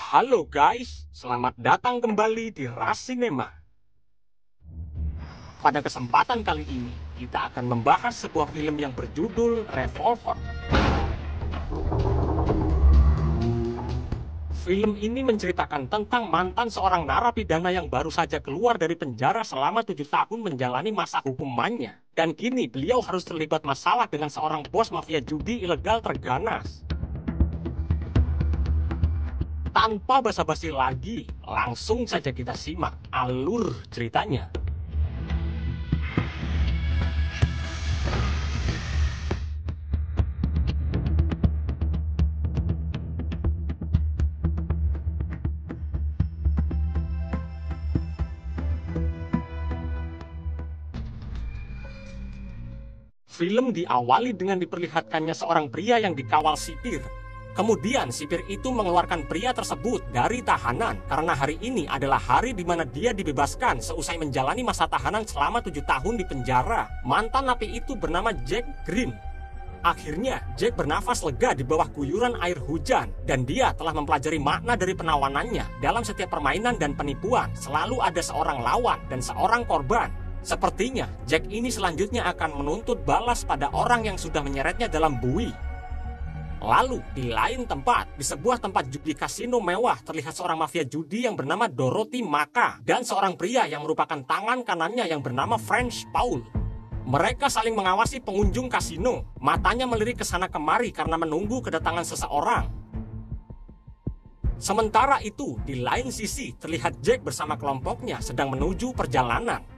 Halo guys, selamat datang kembali di Ras Cinema. Pada kesempatan kali ini, kita akan membahas sebuah film yang berjudul Revolver. Film ini menceritakan tentang mantan seorang narapidana yang baru saja keluar dari penjara selama 7 tahun menjalani masa hukumannya. Dan kini beliau harus terlibat masalah dengan seorang bos mafia judi ilegal terganas. Tanpa basa-basi lagi, langsung saja kita simak alur ceritanya. Film diawali dengan diperlihatkannya seorang pria yang dikawal sipir. Kemudian sipir itu mengeluarkan pria tersebut dari tahanan karena hari ini adalah hari di mana dia dibebaskan seusai menjalani masa tahanan selama 7 tahun di penjara. Mantan napi itu bernama Jack Green. Akhirnya Jack bernafas lega di bawah guyuran air hujan dan dia telah mempelajari makna dari penawanannya. Dalam setiap permainan dan penipuan selalu ada seorang lawan dan seorang korban. Sepertinya Jack ini selanjutnya akan menuntut balas pada orang yang sudah menyeretnya dalam bui. Lalu, di lain tempat, di sebuah tempat judi kasino mewah, terlihat seorang mafia judi yang bernama Dorothy Maka dan seorang pria yang merupakan tangan kanannya yang bernama French Paul. Mereka saling mengawasi pengunjung kasino, matanya melirik ke sana kemari karena menunggu kedatangan seseorang. Sementara itu, di lain sisi, terlihat Jack bersama kelompoknya sedang menuju perjalanan.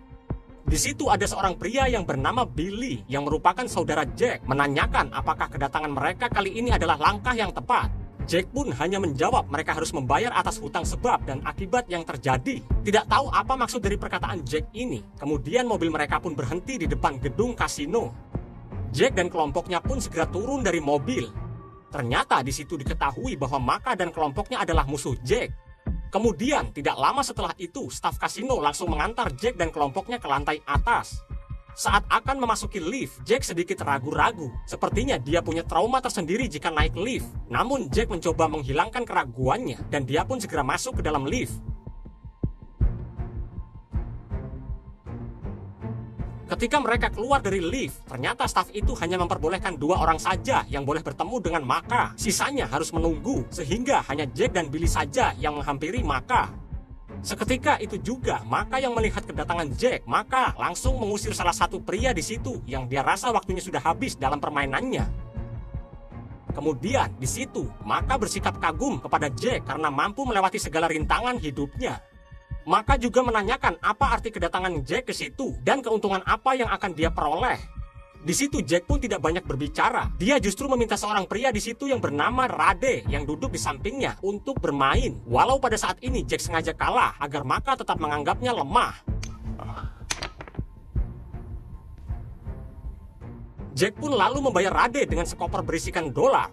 Di situ ada seorang pria yang bernama Billy yang merupakan saudara Jack menanyakan apakah kedatangan mereka kali ini adalah langkah yang tepat. Jack pun hanya menjawab mereka harus membayar atas hutang sebab dan akibat yang terjadi. Tidak tahu apa maksud dari perkataan Jack ini. Kemudian mobil mereka pun berhenti di depan gedung kasino. Jack dan kelompoknya pun segera turun dari mobil. Ternyata di situ diketahui bahwa Maka dan kelompoknya adalah musuh Jack. Kemudian, tidak lama setelah itu, staf kasino langsung mengantar Jack dan kelompoknya ke lantai atas. Saat akan memasuki lift, Jack sedikit ragu-ragu. Sepertinya dia punya trauma tersendiri jika naik lift. Namun, Jack mencoba menghilangkan keraguannya, dan dia pun segera masuk ke dalam lift. Ketika mereka keluar dari lift, ternyata staf itu hanya memperbolehkan 2 orang saja yang boleh bertemu dengan Maka. Sisanya harus menunggu, sehingga hanya Jack dan Billy saja yang menghampiri Maka. Seketika itu juga, Maka yang melihat kedatangan Jack, Maka langsung mengusir salah satu pria di situ yang dia rasa waktunya sudah habis dalam permainannya. Kemudian, di situ, Maka bersikap kagum kepada Jack karena mampu melewati segala rintangan hidupnya. Maka juga menanyakan apa arti kedatangan Jack ke situ dan keuntungan apa yang akan dia peroleh. Di situ Jack pun tidak banyak berbicara. Dia justru meminta seorang pria di situ yang bernama Rade yang duduk di sampingnya untuk bermain. Walau pada saat ini Jack sengaja kalah agar Maka tetap menganggapnya lemah. Jack pun lalu membayar Rade dengan sekoper berisikan dolar.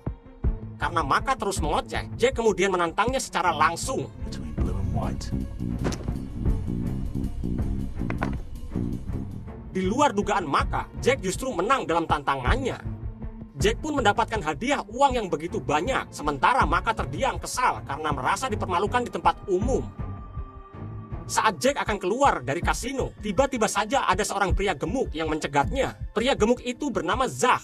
Karena Maka terus mengoceh, Jack kemudian menantangnya secara langsung. Di luar dugaan Maka, Jack justru menang dalam tantangannya. Jack pun mendapatkan hadiah uang yang begitu banyak, sementara Maka terdiam kesal karena merasa dipermalukan di tempat umum. Saat Jack akan keluar dari kasino, tiba-tiba saja ada seorang pria gemuk yang mencegatnya. Pria gemuk itu bernama Zah.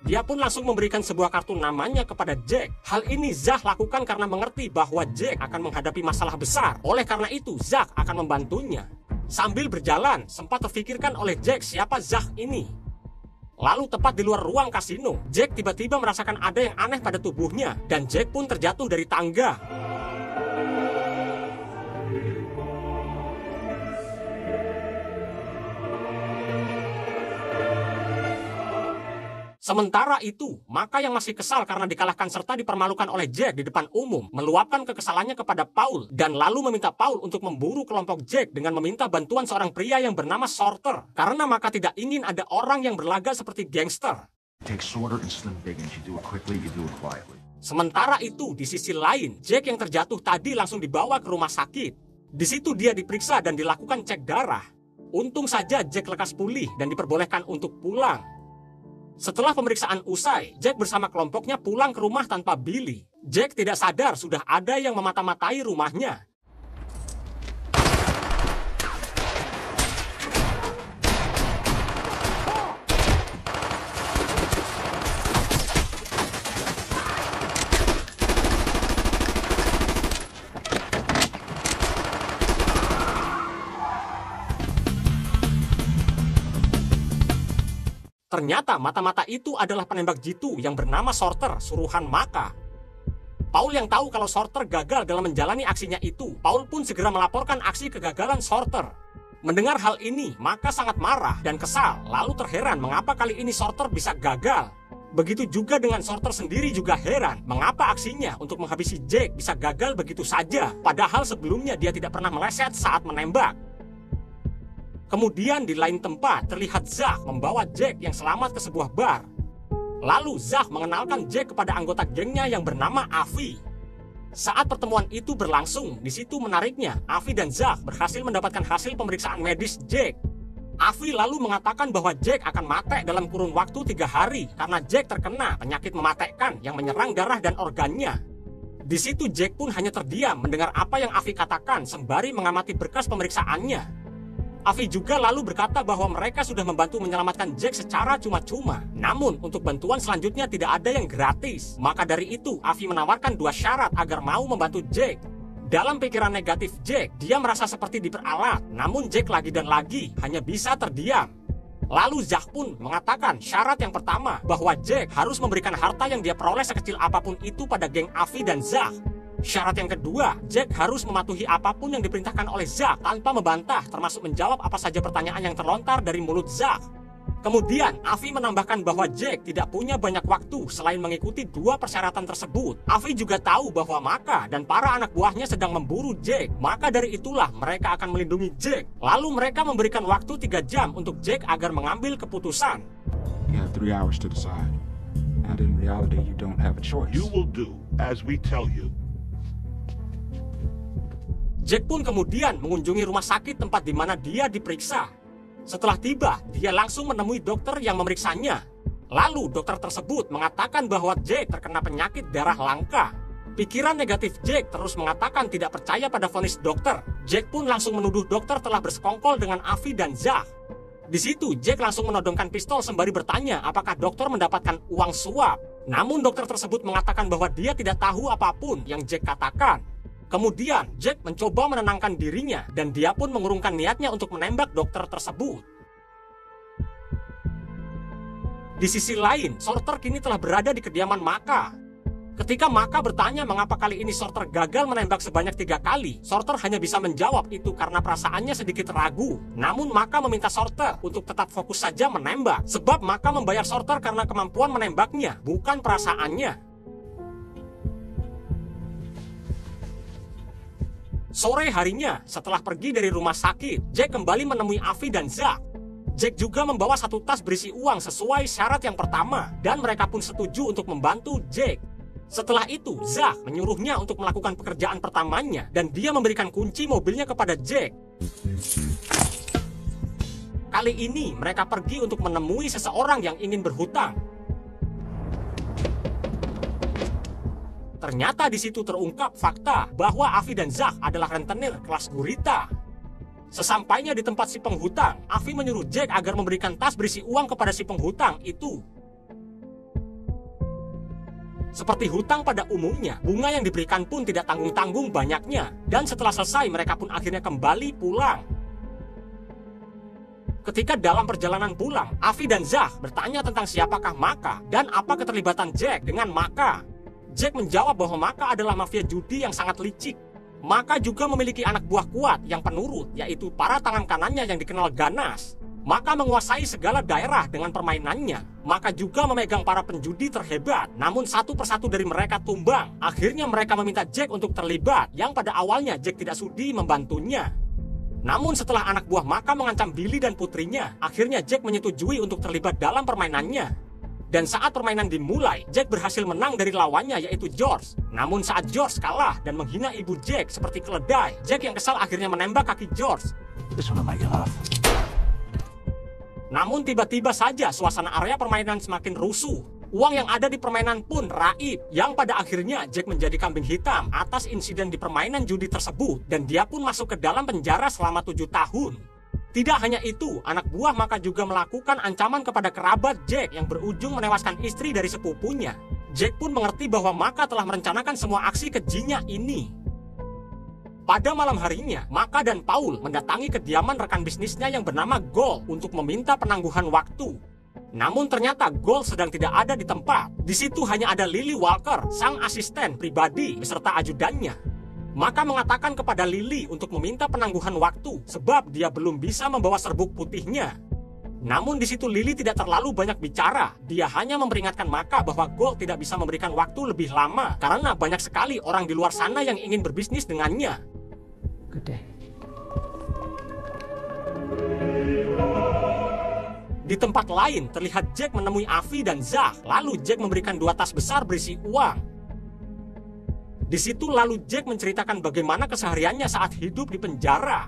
Dia pun langsung memberikan sebuah kartu namanya kepada Jack. Hal ini Zah lakukan karena mengerti bahwa Jack akan menghadapi masalah besar. Oleh karena itu, Zah akan membantunya. Sambil berjalan, sempat terfikirkan oleh Jack siapa Zah ini. Lalu tepat di luar ruang kasino, Jack tiba-tiba merasakan ada yang aneh pada tubuhnya. Dan Jack pun terjatuh dari tangga. Sementara itu, Maka yang masih kesal karena dikalahkan serta dipermalukan oleh Jack di depan umum, meluapkan kekesalannya kepada Paul dan lalu meminta Paul untuk memburu kelompok Jack dengan meminta bantuan seorang pria yang bernama Sorter. Karena Maka tidak ingin ada orang yang berlagak seperti gangster. Sementara itu, di sisi lain, Jack yang terjatuh tadi langsung dibawa ke rumah sakit. Di situ dia diperiksa dan dilakukan cek darah. Untung saja Jack lekas pulih dan diperbolehkan untuk pulang. Setelah pemeriksaan usai, Jack bersama kelompoknya pulang ke rumah tanpa Billy. Jack tidak sadar sudah ada yang memata-matai rumahnya. Ternyata mata-mata itu adalah penembak jitu yang bernama Sorter, suruhan Maka. Paul yang tahu kalau Sorter gagal dalam menjalani aksinya itu, Paul pun segera melaporkan aksi kegagalan Sorter. Mendengar hal ini, Maka sangat marah dan kesal, lalu terheran mengapa kali ini Sorter bisa gagal. Begitu juga dengan Sorter sendiri juga heran, mengapa aksinya untuk menghabisi Jack bisa gagal begitu saja, padahal sebelumnya dia tidak pernah meleset saat menembak. Kemudian di lain tempat terlihat Zach membawa Jack yang selamat ke sebuah bar. Lalu Zach mengenalkan Jack kepada anggota gengnya yang bernama Avi. Saat pertemuan itu berlangsung, di situ menariknya, Avi dan Zach berhasil mendapatkan hasil pemeriksaan medis Jack. Avi lalu mengatakan bahwa Jack akan mati dalam kurun waktu 3 hari karena Jack terkena penyakit mematikan yang menyerang darah dan organnya. Di situ Jack pun hanya terdiam mendengar apa yang Avi katakan sembari mengamati berkas pemeriksaannya. Avi juga lalu berkata bahwa mereka sudah membantu menyelamatkan Jack secara cuma-cuma. Namun, untuk bantuan selanjutnya tidak ada yang gratis. Maka dari itu, Avi menawarkan 2 syarat agar mau membantu Jack. Dalam pikiran negatif Jack, dia merasa seperti diperalat. Namun Jack lagi dan lagi hanya bisa terdiam. Lalu Zach pun mengatakan syarat yang pertama, bahwa Jack harus memberikan harta yang dia peroleh sekecil apapun itu pada geng Avi dan Zach. Syarat yang kedua, Jack harus mematuhi apapun yang diperintahkan oleh Zach tanpa membantah, termasuk menjawab apa saja pertanyaan yang terlontar dari mulut Zach. Kemudian, Avi menambahkan bahwa Jack tidak punya banyak waktu selain mengikuti 2 persyaratan tersebut. Avi juga tahu bahwa Maka dan para anak buahnya sedang memburu Jack. Maka dari itulah mereka akan melindungi Jack. Lalu mereka memberikan waktu 3 jam untuk Jack agar mengambil keputusan. You have 3 hours to decide. And in reality, you don't have a choice. You will do as we tell you. Jack pun kemudian mengunjungi rumah sakit tempat di mana dia diperiksa. Setelah tiba, dia langsung menemui dokter yang memeriksanya. Lalu dokter tersebut mengatakan bahwa Jack terkena penyakit darah langka. Pikiran negatif Jack terus mengatakan tidak percaya pada vonis dokter. Jack pun langsung menuduh dokter telah bersekongkol dengan Avi dan Zach. Di situ Jack langsung menodongkan pistol sembari bertanya apakah dokter mendapatkan uang suap. Namun dokter tersebut mengatakan bahwa dia tidak tahu apapun yang Jack katakan. Kemudian, Jack mencoba menenangkan dirinya dan dia pun mengurungkan niatnya untuk menembak dokter tersebut. Di sisi lain, Sorter kini telah berada di kediaman Maka. Ketika Maka bertanya mengapa kali ini Sorter gagal menembak sebanyak 3 kali, Sorter hanya bisa menjawab itu karena perasaannya sedikit ragu. Namun Maka meminta Sorter untuk tetap fokus saja menembak, sebab Maka membayar Sorter karena kemampuan menembaknya, bukan perasaannya. Sore harinya, setelah pergi dari rumah sakit, Jack kembali menemui Avi dan Zach. Jack juga membawa 1 tas berisi uang sesuai syarat yang pertama, dan mereka pun setuju untuk membantu Jack. Setelah itu, Zach menyuruhnya untuk melakukan pekerjaan pertamanya, dan dia memberikan kunci mobilnya kepada Jack. Kali ini, mereka pergi untuk menemui seseorang yang ingin berhutang. Ternyata di situ terungkap fakta bahwa Avi dan Zach adalah rentenir kelas gurita. Sesampainya di tempat si penghutang, Avi menyuruh Jack agar memberikan tas berisi uang kepada si penghutang itu. Seperti hutang pada umumnya, bunga yang diberikan pun tidak tanggung-tanggung banyaknya. Dan setelah selesai, mereka pun akhirnya kembali pulang. Ketika dalam perjalanan pulang, Avi dan Zach bertanya tentang siapakah Maka dan apa keterlibatan Jack dengan Maka. Jack menjawab bahwa Maka adalah mafia judi yang sangat licik. Maka juga memiliki anak buah kuat yang penurut, yaitu para tangan kanannya yang dikenal ganas. Maka menguasai segala daerah dengan permainannya. Maka juga memegang para penjudi terhebat, namun satu persatu dari mereka tumbang. Akhirnya mereka meminta Jack untuk terlibat, yang pada awalnya Jack tidak sudi membantunya. Namun setelah anak buah Maka mengancam Billy dan putrinya, akhirnya Jack menyetujui untuk terlibat dalam permainannya. Dan saat permainan dimulai, Jack berhasil menang dari lawannya yaitu George. Namun saat George kalah dan menghina ibu Jack seperti keledai, Jack yang kesal akhirnya menembak kaki George. Namun tiba-tiba saja suasana area permainan semakin rusuh. Uang yang ada di permainan pun raib, yang pada akhirnya Jack menjadi kambing hitam atas insiden di permainan judi tersebut, dan dia pun masuk ke dalam penjara selama 7 tahun. Tidak hanya itu, anak buah Maka juga melakukan ancaman kepada kerabat Jack yang berujung menewaskan istri dari sepupunya. Jack pun mengerti bahwa Maka telah merencanakan semua aksi kejinya ini. Pada malam harinya, Maka dan Paul mendatangi kediaman rekan bisnisnya yang bernama Gold untuk meminta penangguhan waktu. Namun ternyata Gold sedang tidak ada di tempat. Di situ hanya ada Lily Walker, sang asisten pribadi beserta ajudannya. Maka mengatakan kepada Lily untuk meminta penangguhan waktu sebab dia belum bisa membawa serbuk putihnya. Namun di situ Lily tidak terlalu banyak bicara. Dia hanya memperingatkan Maka bahwa Gold tidak bisa memberikan waktu lebih lama karena banyak sekali orang di luar sana yang ingin berbisnis dengannya. Good day. Di tempat lain, terlihat Jack menemui Avi dan Zach. Lalu Jack memberikan 2 tas besar berisi uang. Di situ lalu Jack menceritakan bagaimana kesehariannya saat hidup di penjara.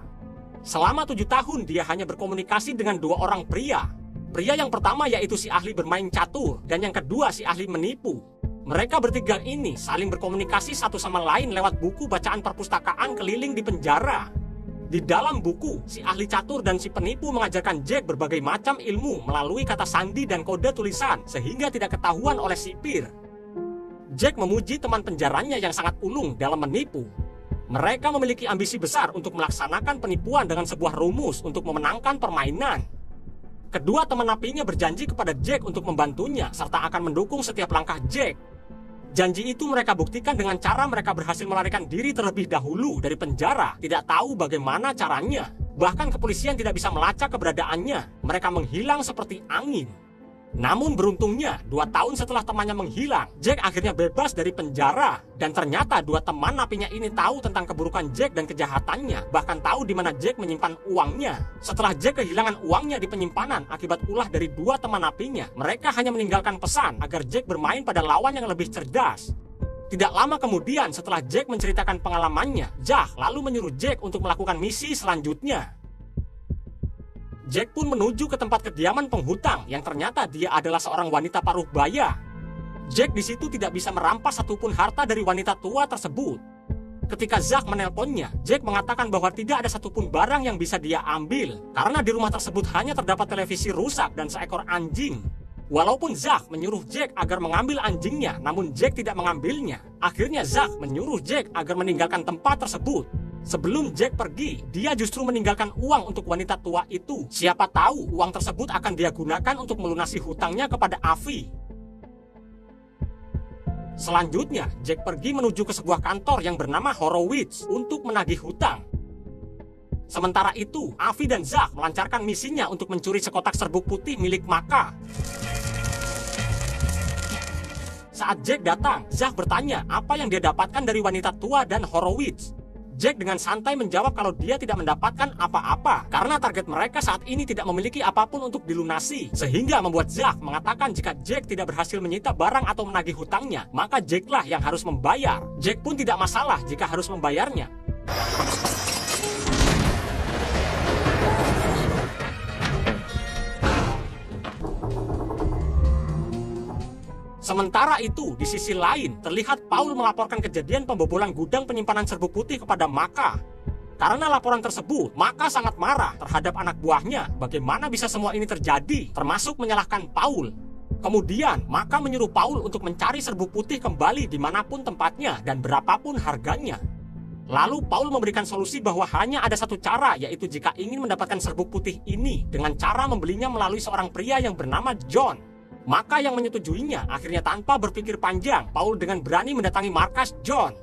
Selama 7 tahun, dia hanya berkomunikasi dengan 2 orang pria. Pria yang pertama yaitu si ahli bermain catur, dan yang kedua si ahli menipu. Mereka bertiga ini saling berkomunikasi satu sama lain lewat buku bacaan perpustakaan keliling di penjara. Di dalam buku, si ahli catur dan si penipu mengajarkan Jack berbagai macam ilmu melalui kata sandi dan kode tulisan sehingga tidak ketahuan oleh sipir. Jack memuji teman penjaranya yang sangat ulung dalam menipu. Mereka memiliki ambisi besar untuk melaksanakan penipuan dengan sebuah rumus untuk memenangkan permainan. Kedua teman napinya berjanji kepada Jack untuk membantunya serta akan mendukung setiap langkah Jack. Janji itu mereka buktikan dengan cara mereka berhasil melarikan diri terlebih dahulu dari penjara, tidak tahu bagaimana caranya. Bahkan kepolisian tidak bisa melacak keberadaannya, mereka menghilang seperti angin. Namun beruntungnya, 2 tahun setelah temannya menghilang, Jack akhirnya bebas dari penjara. Dan ternyata 2 teman napinya ini tahu tentang keburukan Jack dan kejahatannya, bahkan tahu di mana Jack menyimpan uangnya. Setelah Jack kehilangan uangnya di penyimpanan akibat ulah dari 2 teman napinya, mereka hanya meninggalkan pesan agar Jack bermain pada lawan yang lebih cerdas. Tidak lama kemudian setelah Jack menceritakan pengalamannya, Jack lalu menyuruh Jack untuk melakukan misi selanjutnya. Jack pun menuju ke tempat kediaman penghutang yang ternyata dia adalah seorang wanita paruh baya. Jack di situ tidak bisa merampas satupun harta dari wanita tua tersebut. Ketika Zack menelponnya, Jack mengatakan bahwa tidak ada satupun barang yang bisa dia ambil karena di rumah tersebut hanya terdapat televisi rusak dan seekor anjing. Walaupun Zack menyuruh Jack agar mengambil anjingnya, namun Jack tidak mengambilnya. Akhirnya Zack menyuruh Jack agar meninggalkan tempat tersebut. Sebelum Jack pergi, dia justru meninggalkan uang untuk wanita tua itu. Siapa tahu uang tersebut akan dia gunakan untuk melunasi hutangnya kepada Avi. Selanjutnya, Jack pergi menuju ke sebuah kantor yang bernama Horowitz untuk menagih hutang. Sementara itu, Avi dan Zack melancarkan misinya untuk mencuri sekotak serbuk putih milik Maka. Saat Jack datang, Zack bertanya apa yang dia dapatkan dari wanita tua dan Horowitz. Jack dengan santai menjawab kalau dia tidak mendapatkan apa-apa karena target mereka saat ini tidak memiliki apapun untuk dilunasi, sehingga membuat Zack mengatakan jika Jack tidak berhasil menyita barang atau menagih hutangnya, maka Jacklah yang harus membayar. Jack pun tidak masalah jika harus membayarnya. Sementara itu, di sisi lain, terlihat Paul melaporkan kejadian pembobolan gudang penyimpanan serbuk putih kepada Maka. Karena laporan tersebut, Maka sangat marah terhadap anak buahnya. Bagaimana bisa semua ini terjadi, termasuk menyalahkan Paul. Kemudian, Maka menyuruh Paul untuk mencari serbuk putih kembali dimanapun tempatnya dan berapapun harganya. Lalu Paul memberikan solusi bahwa hanya ada satu cara, yaitu jika ingin mendapatkan serbuk putih ini dengan cara membelinya melalui seorang pria yang bernama John. Maka yang menyetujuinya. Akhirnya tanpa berpikir panjang, Paul dengan berani mendatangi markas John.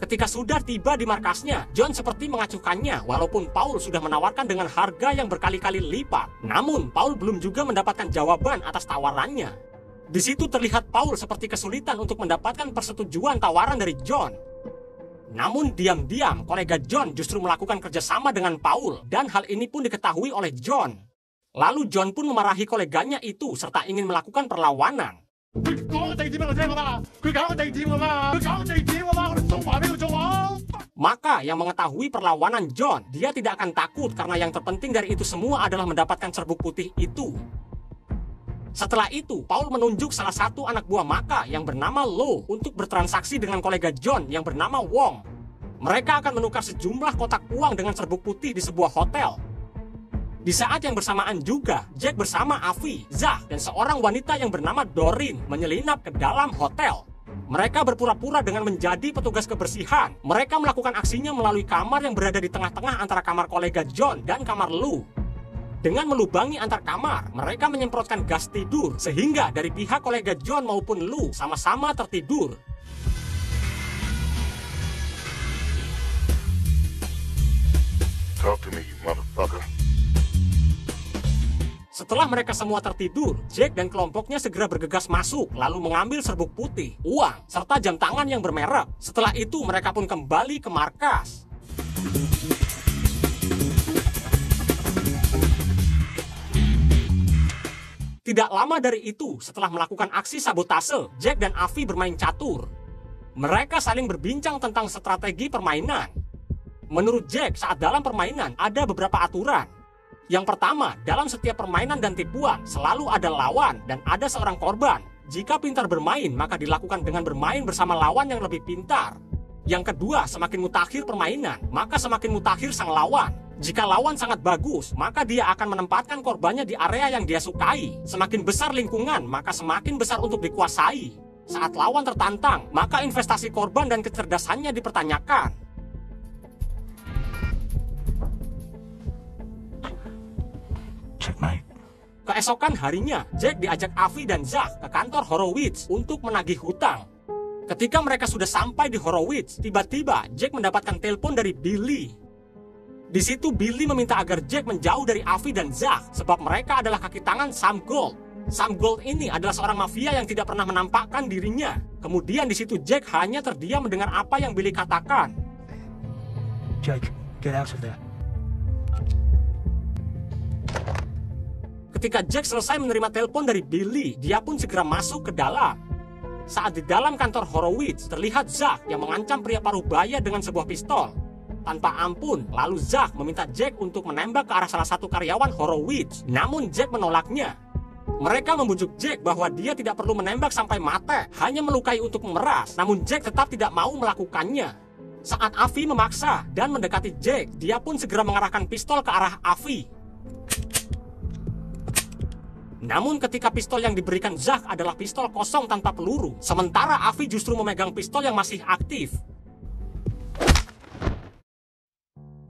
Ketika sudah tiba di markasnya, John seperti mengacuhkannya walaupun Paul sudah menawarkan dengan harga yang berkali-kali lipat. Namun Paul belum juga mendapatkan jawaban atas tawarannya. Di situ terlihat Paul seperti kesulitan untuk mendapatkan persetujuan tawaran dari John. Namun diam-diam kolega John justru melakukan kerjasama dengan Paul dan hal ini pun diketahui oleh John. Lalu John pun memarahi koleganya itu serta ingin melakukan perlawanan. Maka yang mengetahui perlawanan John, dia tidak akan takut karena yang terpenting dari itu semua adalah mendapatkan serbuk putih itu. Setelah itu, Paul menunjuk salah satu anak buah Maka yang bernama Lo untuk bertransaksi dengan kolega John yang bernama Wong. Mereka akan menukar sejumlah kotak uang dengan serbuk putih di sebuah hotel. Di saat yang bersamaan juga, Jack bersama Avi, Zach, dan seorang wanita yang bernama Doreen menyelinap ke dalam hotel. Mereka berpura-pura dengan menjadi petugas kebersihan. Mereka melakukan aksinya melalui kamar yang berada di tengah-tengah antara kamar kolega John dan kamar Lou. Dengan melubangi antar kamar, mereka menyemprotkan gas tidur, sehingga dari pihak kolega John maupun Lou sama-sama tertidur. Talk to me, you motherfucker. Setelah mereka semua tertidur, Jack dan kelompoknya segera bergegas masuk, lalu mengambil serbuk putih, uang, serta jam tangan yang bermerek. Setelah itu, mereka pun kembali ke markas. Tidak lama dari itu, setelah melakukan aksi sabotase, Jack dan Avi bermain catur. Mereka saling berbincang tentang strategi permainan. Menurut Jack, saat dalam permainan ada beberapa aturan. Yang pertama, dalam setiap permainan dan tipuan, selalu ada lawan dan ada seorang korban. Jika pintar bermain, maka dilakukan dengan bermain bersama lawan yang lebih pintar. Yang kedua, semakin mutakhir permainan, maka semakin mutakhir sang lawan. Jika lawan sangat bagus, maka dia akan menempatkan korbannya di area yang dia sukai. Semakin besar lingkungan, maka semakin besar untuk dikuasai. Saat lawan tertantang, maka investasi korban dan kecerdasannya dipertanyakan. Checkmate. Keesokan harinya, Jack diajak Avi dan Zach ke kantor Horowitz untuk menagih hutang. Ketika mereka sudah sampai di Horowitz, tiba-tiba Jack mendapatkan telepon dari Billy. Di situ Billy meminta agar Jack menjauh dari Avi dan Zach sebab mereka adalah kaki tangan Sam Gold. Sam Gold ini adalah seorang mafia yang tidak pernah menampakkan dirinya. Kemudian di situ Jack hanya terdiam mendengar apa yang Billy katakan. Jake, get out of there. Ketika Jack selesai menerima telepon dari Billy, dia pun segera masuk ke dalam. Saat di dalam kantor Horowitz, terlihat Zach yang mengancam pria parubaya dengan sebuah pistol. Tanpa ampun, lalu Zach meminta Jack untuk menembak ke arah salah satu karyawan Horowitz. Namun Jack menolaknya. Mereka membujuk Jack bahwa dia tidak perlu menembak sampai mati, hanya melukai untuk memeras. Namun Jack tetap tidak mau melakukannya. Saat Avi memaksa dan mendekati Jack, dia pun segera mengarahkan pistol ke arah Avi. Namun ketika pistol yang diberikan Zach adalah pistol kosong tanpa peluru, sementara Avi justru memegang pistol yang masih aktif.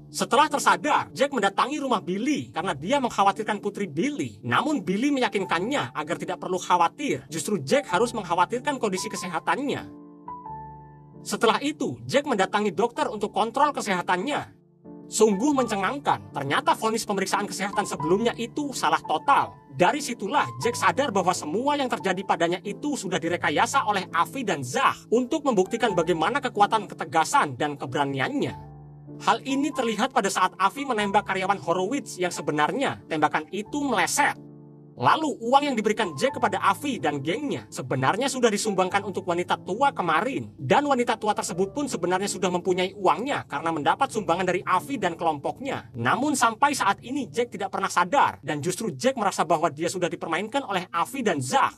Setelah tersadar, Jack mendatangi rumah Billy karena dia mengkhawatirkan putri Billy. Namun Billy meyakinkannya agar tidak perlu khawatir, justru Jack harus mengkhawatirkan kondisi kesehatannya. Setelah itu, Jack mendatangi dokter untuk kontrol kesehatannya. Sungguh mencengangkan, ternyata vonis pemeriksaan kesehatan sebelumnya itu salah total. Dari situlah Jack sadar bahwa semua yang terjadi padanya itu sudah direkayasa oleh Avi dan Zach untuk membuktikan bagaimana kekuatan ketegasan dan keberaniannya. Hal ini terlihat pada saat Avi menembak karyawan Horowitz yang sebenarnya tembakan itu meleset. Lalu uang yang diberikan Jack kepada Avi dan gengnya sebenarnya sudah disumbangkan untuk wanita tua kemarin. Dan wanita tua tersebut pun sebenarnya sudah mempunyai uangnya karena mendapat sumbangan dari Avi dan kelompoknya. Namun sampai saat ini Jack tidak pernah sadar dan justru Jack merasa bahwa dia sudah dipermainkan oleh Avi dan Zach.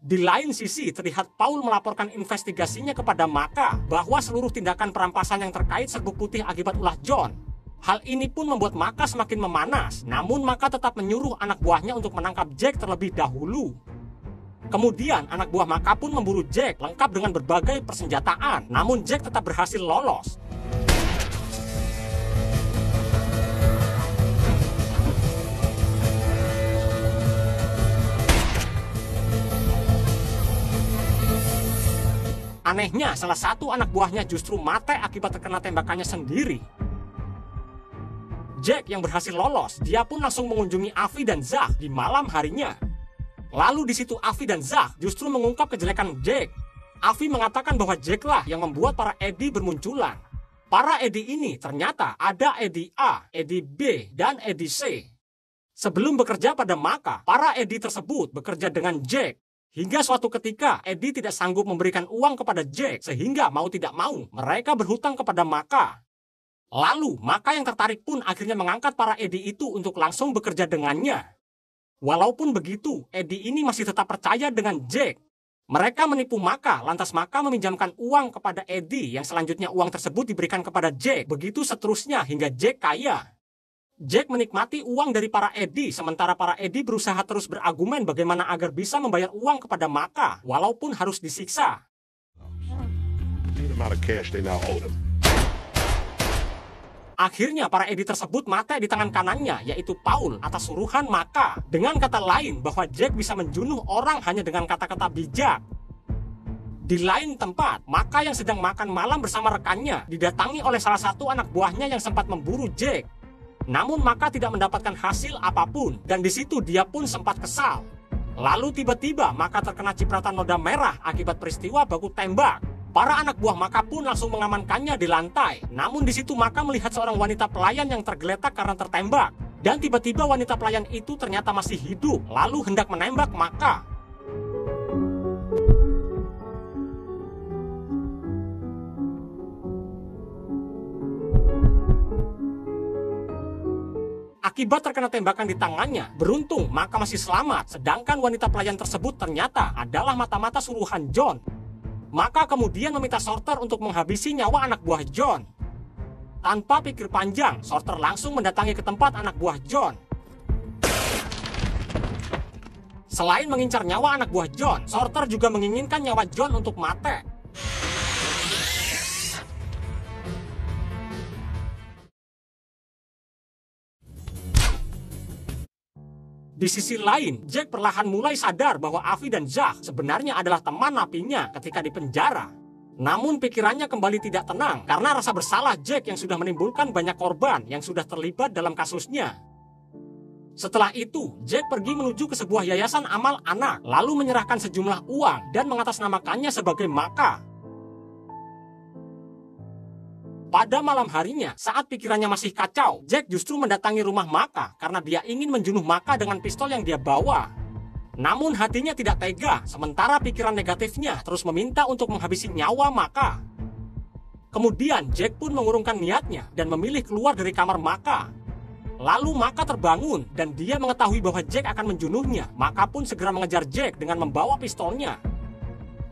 Di lain sisi, terlihat Paul melaporkan investigasinya kepada Maka bahwa seluruh tindakan perampasan yang terkait serbuk putih akibat ulah John. Hal ini pun membuat Maka semakin memanas, namun Maka tetap menyuruh anak buahnya untuk menangkap Jack terlebih dahulu. Kemudian, anak buah Maka pun memburu Jack lengkap dengan berbagai persenjataan, namun Jack tetap berhasil lolos. Anehnya, salah satu anak buahnya justru mati akibat terkena tembakannya sendiri. Jack yang berhasil lolos, dia pun langsung mengunjungi Avi dan Zach di malam harinya. Lalu di situ Avi dan Zach justru mengungkap kejelekan Jack. Avi mengatakan bahwa Jack lah yang membuat para Eddie bermunculan. Para Eddie ini ternyata ada Eddie A, Eddie B, dan Eddie C. Sebelum bekerja pada Maka, para Eddie tersebut bekerja dengan Jack. Hingga suatu ketika, Eddie tidak sanggup memberikan uang kepada Jack, sehingga mau tidak mau, mereka berhutang kepada Maka. Lalu, Maka yang tertarik pun akhirnya mengangkat para Eddie itu untuk langsung bekerja dengannya. Walaupun begitu, Eddie ini masih tetap percaya dengan Jack. Mereka menipu Maka, lantas Maka meminjamkan uang kepada Eddie yang selanjutnya uang tersebut diberikan kepada Jack. Begitu seterusnya hingga Jack kaya. Jack menikmati uang dari para Eddie, sementara para Eddie berusaha terus berargumen bagaimana agar bisa membayar uang kepada Maka, walaupun harus disiksa. The amount of cash they now owe them. Akhirnya para Eddie tersebut mati di tangan kanannya, yaitu Paul, atas suruhan Maka. Dengan kata lain, bahwa Jack bisa menjunuh orang hanya dengan kata-kata bijak. Di lain tempat, Maka yang sedang makan malam bersama rekannya didatangi oleh salah satu anak buahnya yang sempat memburu Jack. Namun Maka tidak mendapatkan hasil apapun, dan di situ dia pun sempat kesal. Lalu tiba-tiba Maka terkena cipratan noda merah akibat peristiwa baku tembak. Para anak buah Maka pun langsung mengamankannya di lantai. Namun di situ Maka melihat seorang wanita pelayan yang tergeletak karena tertembak. Dan tiba-tiba wanita pelayan itu ternyata masih hidup, lalu hendak menembak Maka. Akibat terkena tembakan di tangannya, beruntung Maka masih selamat, sedangkan wanita pelayan tersebut ternyata adalah mata-mata suruhan John. Maka kemudian meminta Sorter untuk menghabisi nyawa anak buah John. Tanpa pikir panjang, Sorter langsung mendatangi ke tempat anak buah John. Selain mengincar nyawa anak buah John, Sorter juga menginginkan nyawa John untuk mati. Di sisi lain, Jack perlahan mulai sadar bahwa Avi dan Zach sebenarnya adalah teman napinya ketika di penjara. Namun pikirannya kembali tidak tenang karena rasa bersalah Jack yang sudah menimbulkan banyak korban yang sudah terlibat dalam kasusnya. Setelah itu, Jack pergi menuju ke sebuah yayasan amal anak, lalu menyerahkan sejumlah uang dan mengatasnamakannya sebagai Maka. Pada malam harinya, saat pikirannya masih kacau, Jack justru mendatangi rumah Maka karena dia ingin menjunuh Maka dengan pistol yang dia bawa. Namun hatinya tidak tega, sementara pikiran negatifnya terus meminta untuk menghabisi nyawa Maka. Kemudian Jack pun mengurungkan niatnya dan memilih keluar dari kamar Maka. Lalu Maka terbangun dan dia mengetahui bahwa Jack akan menjunuhnya. Maka pun segera mengejar Jack dengan membawa pistolnya.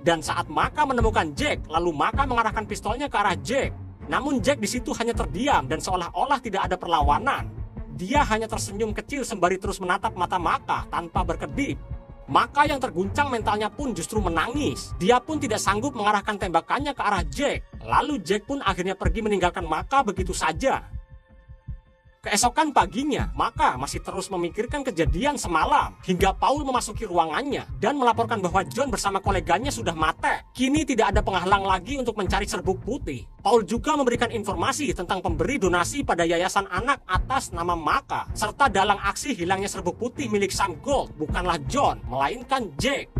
Dan saat Maka menemukan Jack, lalu Maka mengarahkan pistolnya ke arah Jack. Namun Jack di situ hanya terdiam dan seolah-olah tidak ada perlawanan. Dia hanya tersenyum kecil sembari terus menatap mata Maka tanpa berkedip. Maka yang terguncang mentalnya pun justru menangis. Dia pun tidak sanggup mengarahkan tembakannya ke arah Jack. Lalu Jack pun akhirnya pergi meninggalkan Maka begitu saja. Keesokan paginya, Maka masih terus memikirkan kejadian semalam hingga Paul memasuki ruangannya dan melaporkan bahwa John bersama koleganya sudah mati. Kini tidak ada penghalang lagi untuk mencari serbuk putih. Paul juga memberikan informasi tentang pemberi donasi pada yayasan anak atas nama Maka, serta dalang aksi hilangnya serbuk putih milik Sam Gold bukanlah John, melainkan Jack.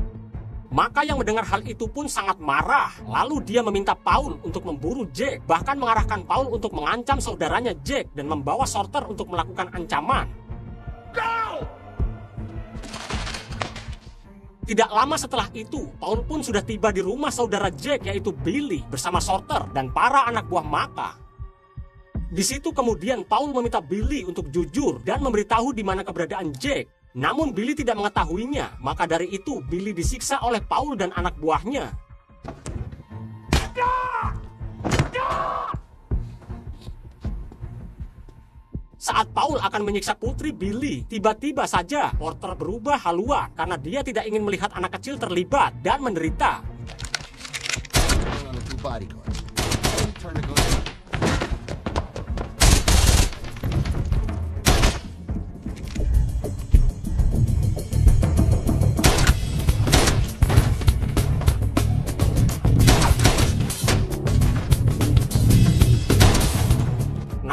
Maka yang mendengar hal itu pun sangat marah. Lalu dia meminta Paul untuk memburu Jack, bahkan mengarahkan Paul untuk mengancam saudaranya Jack dan membawa Sorter untuk melakukan ancaman. Go! Tidak lama setelah itu, Paul pun sudah tiba di rumah saudara Jack yaitu Billy bersama Sorter dan para anak buah Maka. Di situ kemudian Paul meminta Billy untuk jujur dan memberitahu di mana keberadaan Jack. Namun Billy tidak mengetahuinya, maka dari itu Billy disiksa oleh Paul dan anak buahnya. Saat Paul akan menyiksa putri Billy, tiba-tiba saja Porter berubah haluan karena dia tidak ingin melihat anak kecil terlibat dan menderita.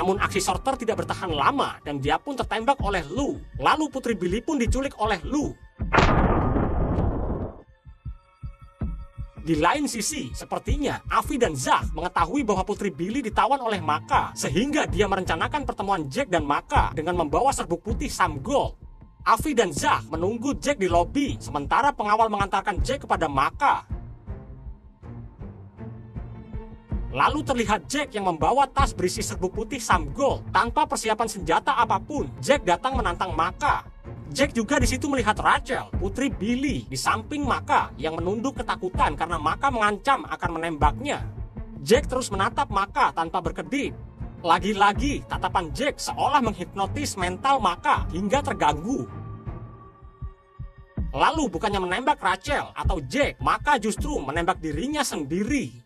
Namun aksi Sorter tidak bertahan lama dan dia pun tertembak oleh Lou. Lalu putri Billy pun diculik oleh Lou. Di lain sisi, sepertinya Avi dan Zach mengetahui bahwa putri Billy ditawan oleh Maka, sehingga dia merencanakan pertemuan Jack dan Maka dengan membawa serbuk putih Sam Gold. Avi dan Zach menunggu Jack di lobi, sementara pengawal mengantarkan Jack kepada Maka. Lalu terlihat Jack yang membawa tas berisi serbuk putih Sam Gold. Tanpa persiapan senjata apapun, Jack datang menantang Maka. Jack juga di situ melihat Rachel, putri Billy, di samping Maka yang menunduk ketakutan karena Maka mengancam akan menembaknya. Jack terus menatap Maka tanpa berkedip. Lagi-lagi, tatapan Jack seolah menghipnotis mental Maka hingga terganggu. Lalu bukannya menembak Rachel atau Jack, Maka justru menembak dirinya sendiri.